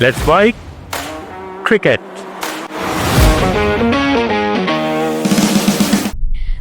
Let's Mike Cricket.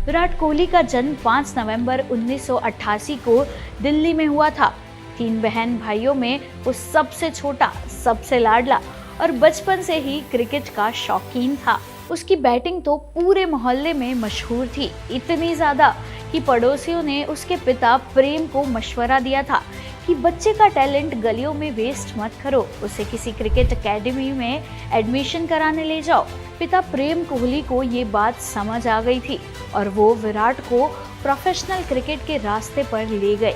Virat Kohli का जन्म 5 नवंबर 1988 को दिल्ली में हुआ था। 3 बहन भाइयों में वो सबसे छोटा, सबसे लाडला और बचपन से ही क्रिकेट का शौकीन था। उसकी बैटिंग तो पूरे मोहल्ले में मशहूर थी, इतनी ज्यादा कि पड़ोसियों ने उसके पिता प्रेम को मशवरा दिया था कि बच्चे का टैलेंट गलियों में वेस्ट मत करो, उसे किसी क्रिकेट एकेडमी में एडमिशन कराने ले जाओ। पिता प्रेम कोहली को ये बात समझ आ गई थी और वो विराट को प्रोफेशनल क्रिकेट के रास्ते पर ले गए।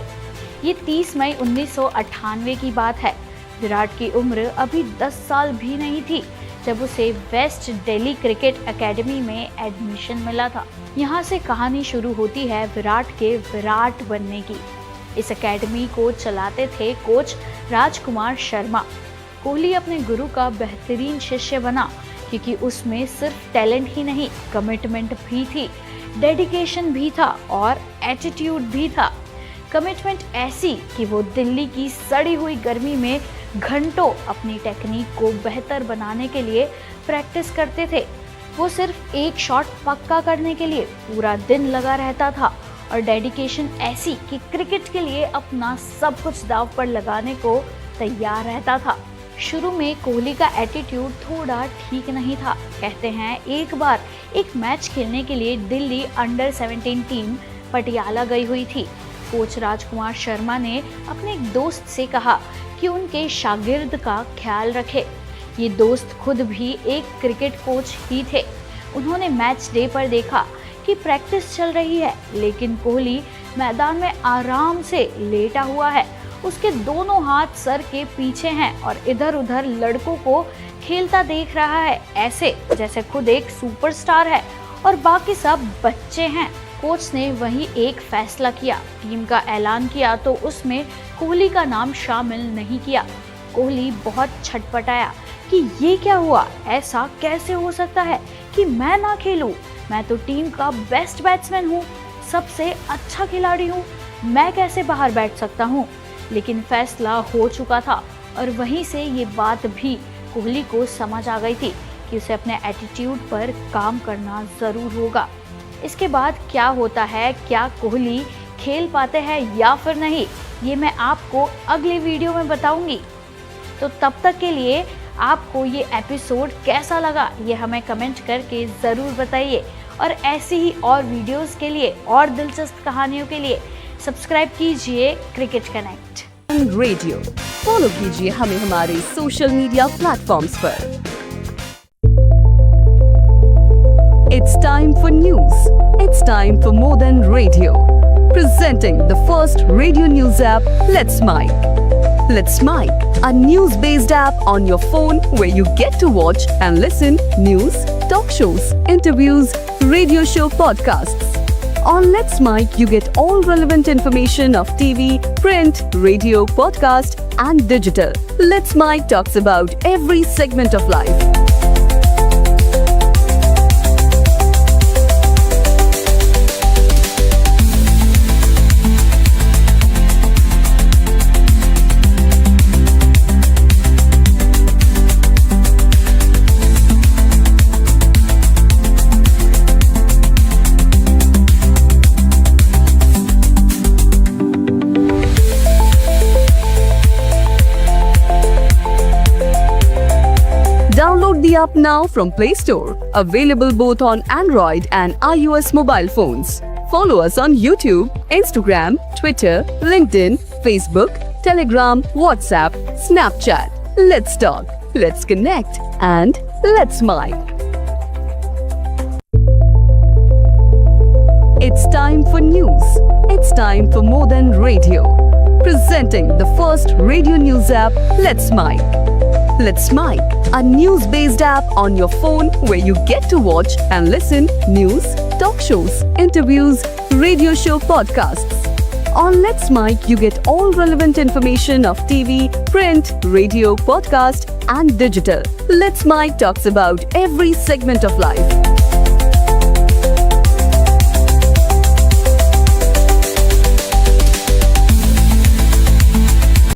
ये 30 मई 1998 की बात है। विराट की उम्र अभी 10 साल भी नहीं थी जब उसे वेस्ट दिल्ली क्रिकेट एकेडमी में एडमिशन मिला था। यहाँ से कहानी शुरू होती है विराट के विराट बनने की। इस एकेडमी को चलाते थे कोच राजकुमार शर्मा। कोहली अपने गुरु का बेहतरीन शिष्य बना क्योंकि उसमें सिर्फ टैलेंट ही नहीं, कमिटमेंट भी थी, डेडिकेशन भी था और एटीट्यूड भी था। कमिटमेंट ऐसी कि वो दिल्ली की सड़ी हुई गर्मी में घंटों अपनी टेक्निक को बेहतर बनाने के लिए प्रैक्टिस करते थे। वो सिर्फ एक शॉट पक्का करने के लिए पूरा दिन लगा रहता था और डेडिकेशन ऐसी कि क्रिकेट के लिए अपना सब कुछ दांव पर लगाने को तैयार रहता था। शुरू में कोहली का एटीट्यूड थोड़ा ठीक नहीं था। कहते हैं एक बार एक मैच खेलने के लिए दिल्ली अंडर 17 टीम पटियाला गई हुई थी। कोच राजकुमार शर्मा ने अपने एक दोस्त से कहा कि उनके शागिर्द का ख्याल रखे। ये दोस्त खुद भी एक क्रिकेट कोच ही थे। उन्होंने मैच डे पर देखा कि प्रैक्टिस चल रही है लेकिन कोहली मैदान में आराम से लेटा हुआ है। उसके दोनों हाथ सर के पीछे हैं और इधर उधर लड़कों को खेलता देख रहा है, ऐसे जैसे खुद एक सुपरस्टार है और बाकी सब बच्चे हैं। कोच ने वही एक फैसला किया, टीम का ऐलान किया तो उसमें कोहली का नाम शामिल नहीं किया। कोहली बहुत छटपटाया कि ये क्या हुआ, ऐसा कैसे हो सकता है कि मैं ना खेलूं? मैं तो टीम का बेस्ट बैट्समैन हूँ, सबसे अच्छा खिलाड़ी हूँ, मैं कैसे बाहर बैठ सकता हूँ? लेकिन फैसला हो चुका था और वहीं से ये बात भी कोहली को समझ आ गई थी कि उसे अपने एटीट्यूड पर काम करना जरूर होगा। इसके बाद क्या होता है, क्या कोहली खेल पाते हैं या फिर नहीं, ये मैं आपको अगले वीडियो में बताऊंगी। तो तब तक के लिए आपको ये एपिसोड कैसा लगा ये हमें कमेंट करके ज़रूर बताइए और ऐसी ही और वीडियोस के लिए और दिलचस्प कहानियों के लिए सब्सक्राइब कीजिए क्रिकेट कनेक्ट रेडियो। फॉलो कीजिए हमें हमारे सोशल मीडिया प्लेटफॉर्म्स पर। It's time for news. It's time for more than radio. Presenting the first radio news app, Let's Mike. Let's Mike, a news-based app on your phone where you get to watch and listen news, talk shows, interviews, radio show podcasts. On Let's Mike, you get all relevant information of TV, print, radio, podcast, and digital. Let's Mike talks about every segment of life. Download the app now from Play Store. Available both on Android and iOS mobile phones. Follow us on YouTube, Instagram, Twitter, LinkedIn, Facebook, Telegram, WhatsApp, Snapchat. Let's talk, let's connect, and let's Mike. It's time for news. It's time for more than radio. Presenting the first radio news app, Let's Mike. Let's Mike, a news-based app on your phone where you get to watch and listen news, talk shows, interviews, radio show podcasts. On Let's Mike, you get all relevant information of TV, print, radio, podcast, and digital. Let's Mike talks about every segment of life.